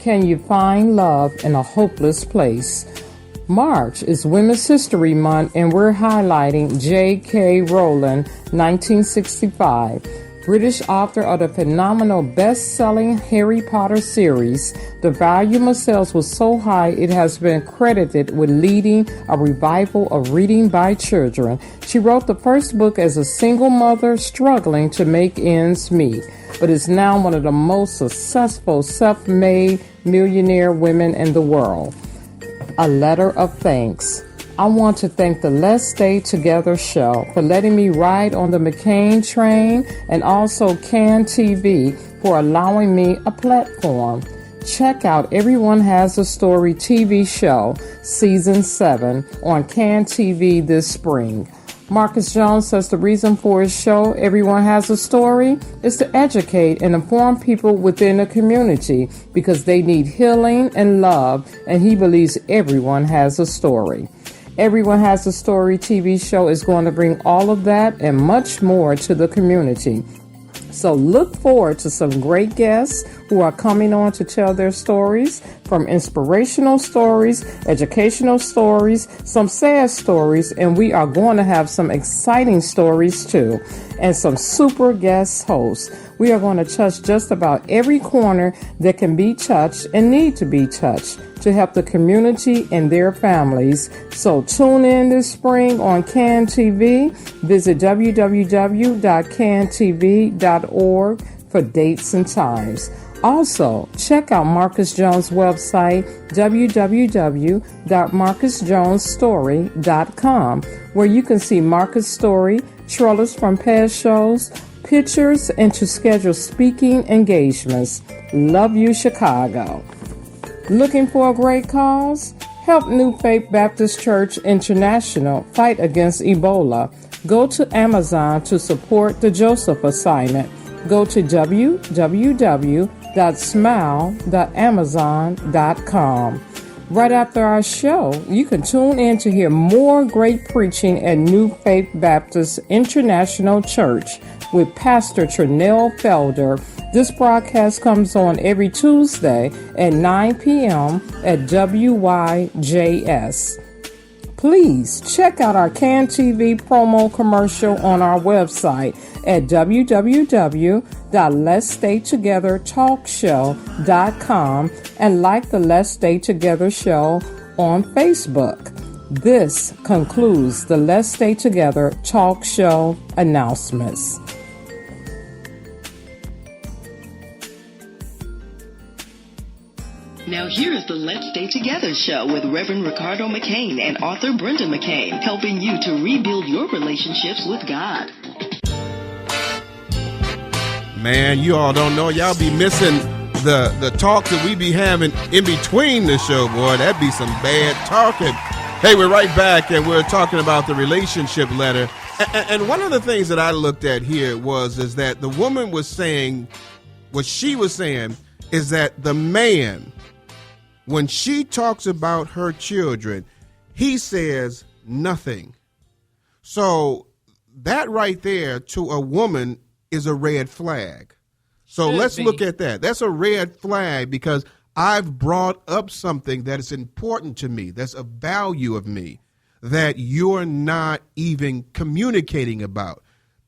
Can you find love in a hopeless place? March is Women's History Month, and we're highlighting J.K. Rowling, 1965. British author of the phenomenal best-selling Harry Potter series. The volume of sales was so high it has been credited with leading a revival of reading by children. She wrote the first book as a single mother struggling to make ends meet, but is now one of the most successful self-made millionaire women in the world. A letter of thanks. I want to thank the Let's Stay Together show for letting me ride on the McCain Train, and also Can TV for allowing me a platform. Check out Everyone Has a Story TV show, Season 7, on Can TV this spring. Marcus Jones says the reason for his show, Everyone Has a Story, is to educate and inform people within the community because they need healing and love, and he believes everyone has a story. Everyone Has a Story TV show is going to bring all of that and much more to the community. So look forward to some great guests who are coming on to tell their stories, from inspirational stories, educational stories, some sad stories, and we are going to have some exciting stories too, and some super guest hosts. We are going to touch just about every corner that can be touched and need to be touched to help the community and their families. So tune in this spring on Can TV. Visit www.cantv.org for dates and times. Also, check out Marcus Jones' website, www.marcusjonesstory.com, where you can see Marcus' story, trailers from past shows, pictures, and to schedule speaking engagements. Love you, Chicago. Looking for a great cause? Help New Faith Baptist Church International fight against Ebola. Go to Amazon to support the Joseph assignment. Go to www.smile.amazon.com. Right after our show, you can tune in to hear more great preaching at New Faith Baptist International Church with Pastor Trinell Felder. This broadcast comes on every Tuesday at 9 p.m. at WYJS. Please check out our Can TV promo commercial on our website at www.letsstaytogethertalkshow.com and like the Let's Stay Together show on Facebook. This concludes the Let's Stay Together Talk Show announcements. Now here is the Let's Stay Together show with Reverend Ricardo McCain and author Brenda McCain, helping you to rebuild your relationships with God. Man, you all don't know. Y'all be missing the talk that we be having in between the show, boy. That'd be some bad talking. Hey, we're right back, and we're talking about the relationship letter. And one of the things that I looked at here is that the woman was saying, what she was saying is that the man, when she talks about her children, he says nothing. So that right there to a woman is a red flag. So let's look at that. That's a red flag because I've brought up something that is important to me, that's a value of me, that you're not even communicating about.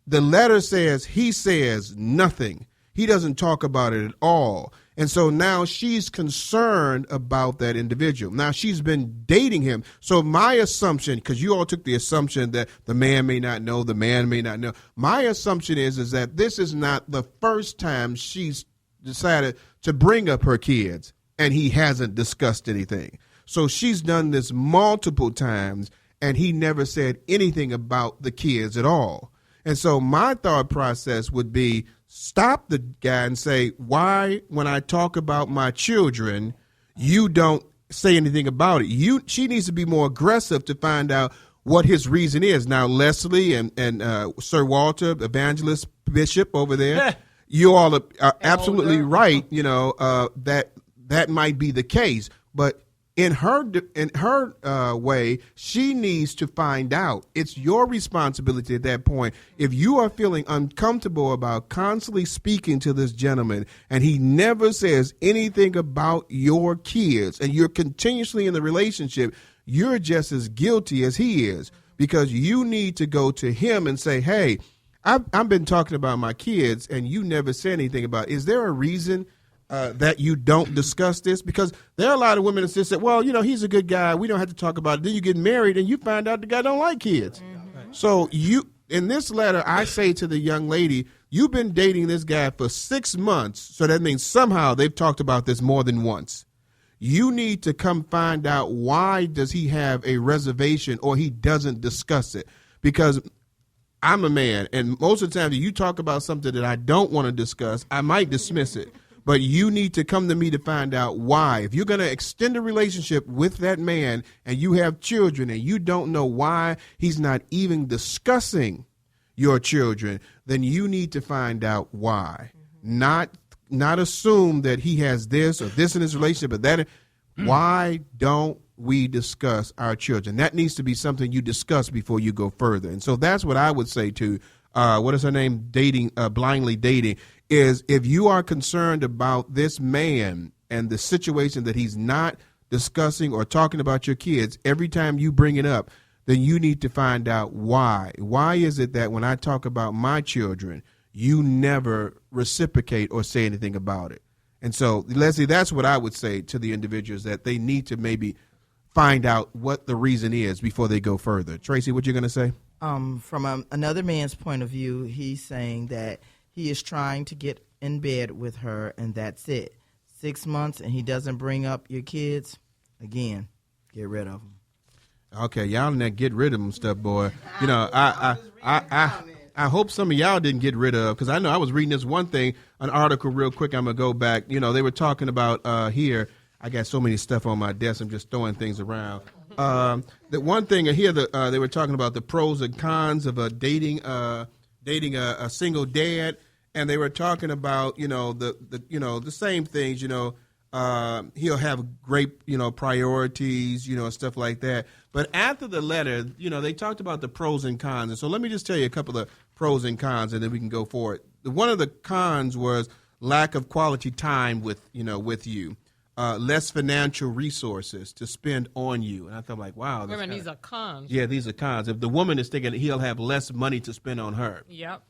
The letter says he says nothing. He doesn't talk about it at all. And so now she's concerned about that individual. Now she's been dating him. So my assumption, because you all took the assumption that the man may not know, the man may not know. My assumption is that this is not the first time she's decided to bring up her kids and he hasn't discussed anything. So she's done this multiple times and he never said anything about the kids at all. And so my thought process would be, stop the guy and say, why, when I talk about my children, you don't say anything about it? She needs to be more aggressive to find out what his reason is. Now, Leslie and Sir Walter, Evangelist Bishop over there, you all are absolutely right, that might be the case. But In her way, she needs to find out. It's your responsibility at that point. If you are feeling uncomfortable about constantly speaking to this gentleman and he never says anything about your kids and you're continuously in the relationship, you're just as guilty as he is, because you need to go to him and say, hey, I've been talking about my kids and you never said anything about it. Is there a reason that you don't discuss this? Because there are a lot of women that just say, well, he's a good guy, we don't have to talk about it. Then you get married and you find out the guy don't like kids. Mm-hmm. So in this letter, I say to the young lady, you've been dating this guy for 6 months. So that means somehow they've talked about this more than once. You need to come find out, why does he have a reservation or he doesn't discuss it? Because I'm a man, and most of the time if you talk about something that I don't want to discuss, I might dismiss it. But you need to come to me to find out why. If you're going to extend a relationship with that man and you have children and you don't know why he's not even discussing your children, then you need to find out why. Not assume that he has this or this in his relationship, but that. Why don't we discuss our children? That needs to be something you discuss before you go further. And so that's what I would say to, what is her name? Blindly dating. Is if you are concerned about this man and the situation that he's not discussing or talking about your kids, every time you bring it up, then you need to find out why. Why is it that when I talk about my children, you never reciprocate or say anything about it? And so, Leslie, that's what I would say to the individuals, that they need to maybe find out what the reason is before they go further. Tracy, what you going to say? From another man's point of view, he's saying that he is trying to get in bed with her, and that's it. 6 months, and he doesn't bring up your kids, again, get rid of them. Okay, y'all not get rid of them stuff, boy. I hope some of y'all didn't get rid of, because I know I was reading this one thing, an article real quick. I'm going to go back. They were talking about here. I got so many stuff on my desk. I'm just throwing things around. The one thing here, they were talking about the pros and cons of dating a single dad. And they were talking about, the same things, he'll have great, priorities, stuff like that. But after the letter, they talked about the pros and cons. And so let me just tell you a couple of pros and cons, and then we can go for it. One of the cons was lack of quality time with you, less financial resources to spend on you. And I thought, like, wow. These are cons. Yeah, these are cons. If the woman is thinking he'll have less money to spend on her. Yep.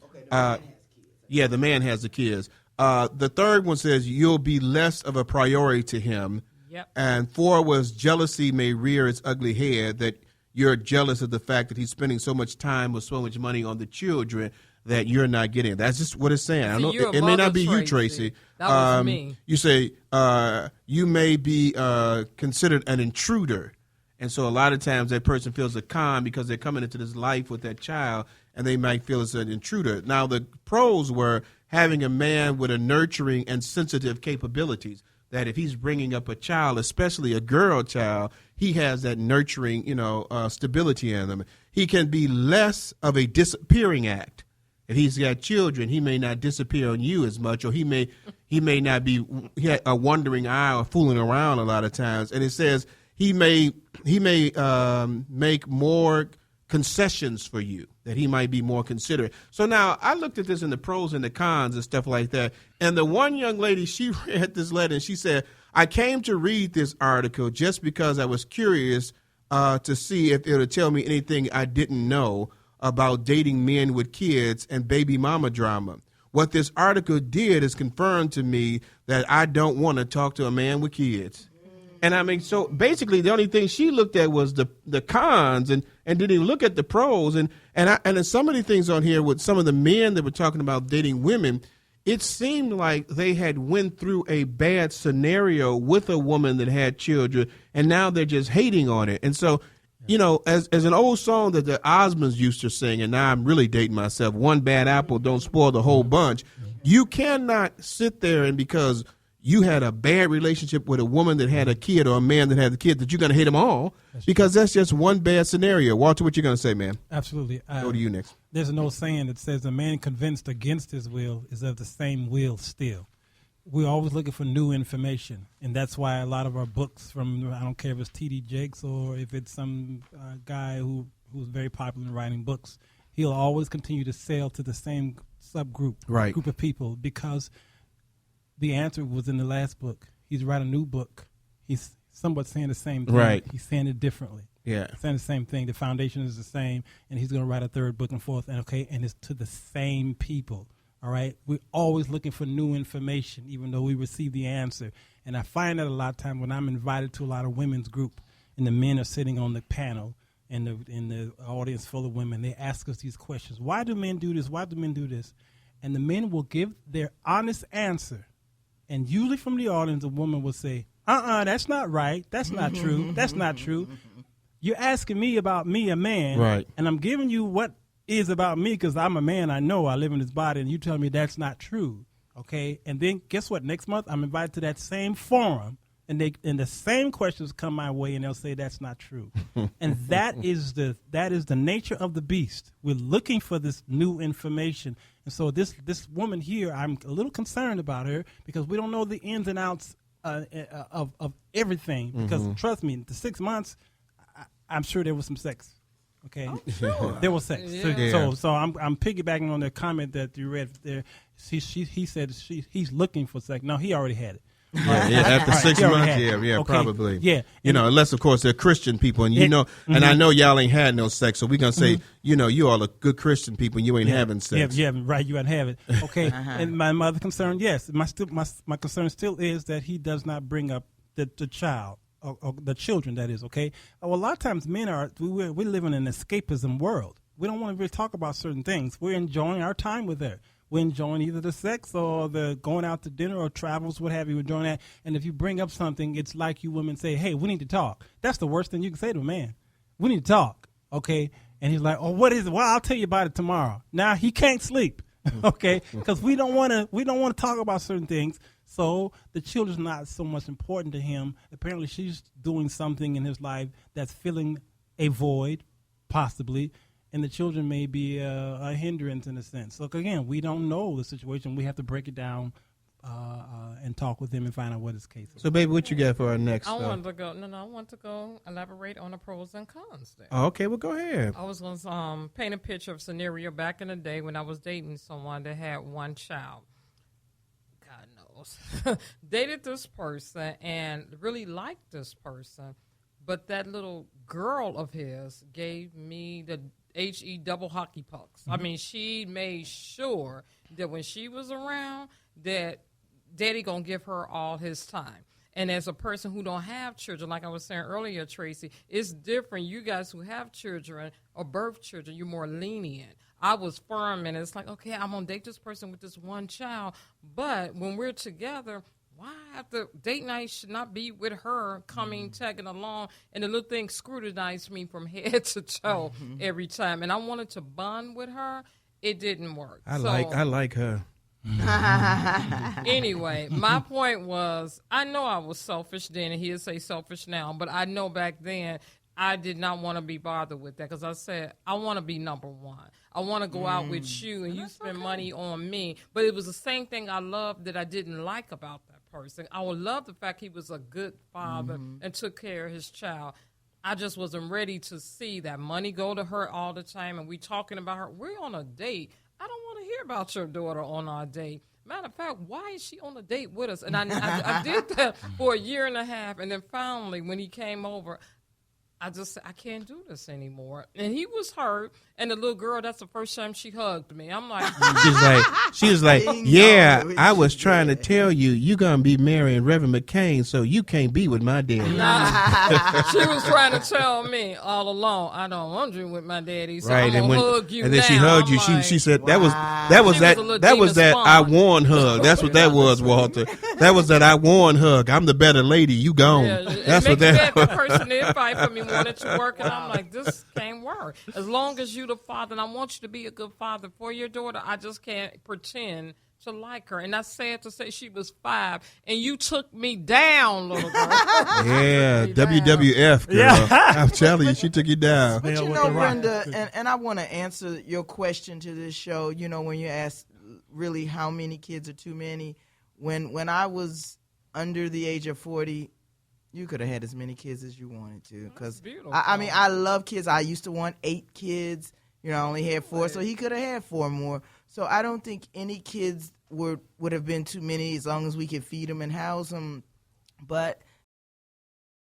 Yeah, the man has the kids. The third one says you'll be less of a priority to him. Yep. And 4 was jealousy may rear its ugly head, that you're jealous of the fact that he's spending so much time with so much money on the children that you're not getting. That's just what it's saying. I don't know. It may not be you, Tracy. That was me. You say you may be considered an intruder. And so a lot of times that person feels a con because they're coming into this life with that child, and they might feel as an intruder. Now, the pros were having a man with a nurturing and sensitive capabilities, that if he's bringing up a child, especially a girl child, he has that nurturing, stability in him. He can be less of a disappearing act. If he's got children, he may not disappear on you as much, or he may not be a wandering eye or fooling around a lot of times. And it says he may make more concessions for you, that he might be more considerate. So now I looked at this in the pros and the cons and stuff like that. And the one young lady, she read this letter and she said, I came to read this article just because I was curious to see if it would tell me anything I didn't know about dating men with kids and baby mama drama. What this article did is confirm to me that I don't want to talk to a man with kids. And I mean, so basically the only thing she looked at was the cons and didn't even look at the pros. And then some of the things on here with some of the men that were talking about dating women, it seemed like they had went through a bad scenario with a woman that had children, and now they're just hating on it. And so, as an old song that the Osmonds used to sing, and now I'm really dating myself, one bad apple don't spoil the whole bunch. You cannot sit there and because you had a bad relationship with a woman that had a kid or a man that had a kid that you're going to hate them all, because that's just one bad scenario. Walter, what you going to say, man? Absolutely. Go to you next. There's an old saying that says a man convinced against his will is of the same will still. we're always looking for new information, and that's why a lot of our books from, I don't care if it's T.D. Jakes or if it's some guy who's very popular in writing books, he'll always continue to sell to the same subgroup, group of people, because the answer was in the last book. He's writing a new book. He's somewhat saying the same thing. Right. He's saying it differently. Yeah. Saying the same thing. The foundation is the same, and he's going to write a third book and fourth, and it's to the same people. All right? We're always looking for new information, even though we receive the answer. And I find that a lot of times when I'm invited to a lot of women's group, and the men are sitting on the panel, and the audience full of women, they ask us these questions. Why do men do this? Why do men do this? And the men will give their honest answer. And usually from the audience, a woman will say, that's not right. That's not true. That's not true. You're asking me about me, a man, right? And I'm giving you what is about me because I'm a man. I know I live in this body, and you tell me that's not true, okay? And then guess what? Next month, I'm invited to that same forum, and the same questions come my way, and they'll say that's not true. And that is the nature of the beast. We're looking for this new information, and so this woman here, I'm a little concerned about her because we don't know the ins and outs of everything. Because trust me, the 6 months, I'm sure there was some sex. Okay, sure. There was sex. Yeah. So I'm piggybacking on the comment that you read there. He said he's looking for sex. No, he already had it. After 6 months, okay. Probably. Yeah. Unless, of course, they're Christian people. And, and I know y'all ain't had no sex, so we're going to say, you all are good Christian people, and you ain't having sex. Yeah, right, you ain't have it. Okay, and my other concern, yes, my concern still is that he does not bring up the child, or the children, that is, okay? Well, a lot of times men we live in an escapism world. We don't want to really talk about certain things. We're enjoying our time with her. We're enjoying either the sex or the going out to dinner or travels, what have you. We're enjoying that. And if you bring up something, it's like you women say, hey, we need to talk. That's the worst thing you can say to a man. We need to talk, okay? And he's like, oh, what is it? Well, I'll tell you about it tomorrow. Now, he can't sleep, okay? Because we don't want to talk about certain things. So the children's not so much important to him. Apparently, she's doing something in his life that's filling a void, possibly. And the children may be a hindrance in a sense. So, again, we don't know the situation. We have to break it down and talk with him and find out what his case is. So, baby, what you got for our next? I want to go elaborate on the pros and cons there. Oh, okay, well, go ahead. I was going to paint a picture of a scenario back in the day when I was dating someone that had one child. God knows. Dated this person and really liked this person. But that little girl of his gave me the HE double hockey pucks. I mean, she made sure that when she was around, that Daddy gonna give her all his time. And as a person who don't have children, like I was saying earlier, Tracy, it's different. You guys who have children or birth children, you're more lenient. I was firm, and it's like, okay, I'm gonna date this person with this one child, but when we're together, why have the date night should not be with her coming, tagging along, and the little thing scrutinized me from head to toe every time. And I wanted to bond with her. It didn't work. I like her. Anyway, my point was, I know I was selfish then, and he'll say selfish now, but I know back then I did not want to be bothered with that because I said, I want to be number one. I want to go out with you, and you spend money on me. But it was the same thing I loved that I didn't like about that person. I would love the fact he was a good father and took care of his child. I just wasn't ready to see that money go to her all the time, and we talking about her. We're on a date. I don't want to hear about your daughter on our date. Matter of fact, why is she on a date with us? And I did that for a year and a half, and then finally when he came over, I just said, I can't do this anymore. And he was hurt. And the little girl, that's the first time she hugged me. I'm like. She was like, yeah, I was trying to tell you, you're going to be marrying Reverend McCain, so you can't be with my daddy. She was trying to tell me all along, I don't want you with my daddy, so right. I'm going to hug you. And then now. she hugged you. Like, she said, that was that I won hug. That's what that was, Walter. That was that I won hug. I'm the better lady. You gone. Yeah, that's what that was. The person did fight for me, wanted to work, and I'm like, this can't work. As long as you the father, and I want you to be a good father for your daughter, I just can't pretend to like her. And I said to say she was 5, and you took me down, little girl. Yeah, WWF, girl. Yeah. I'm telling you, she took you down. But you know, Brenda, and I want to answer your question to this show, when you ask really how many kids are too many, When I was under the age of 40, you could have had as many kids as you wanted to. Because I mean, I love kids. I used to want 8 kids. You know, I only had 4, so he could have had 4 more. So I don't think any kids would have been too many as long as we could feed them and house them. But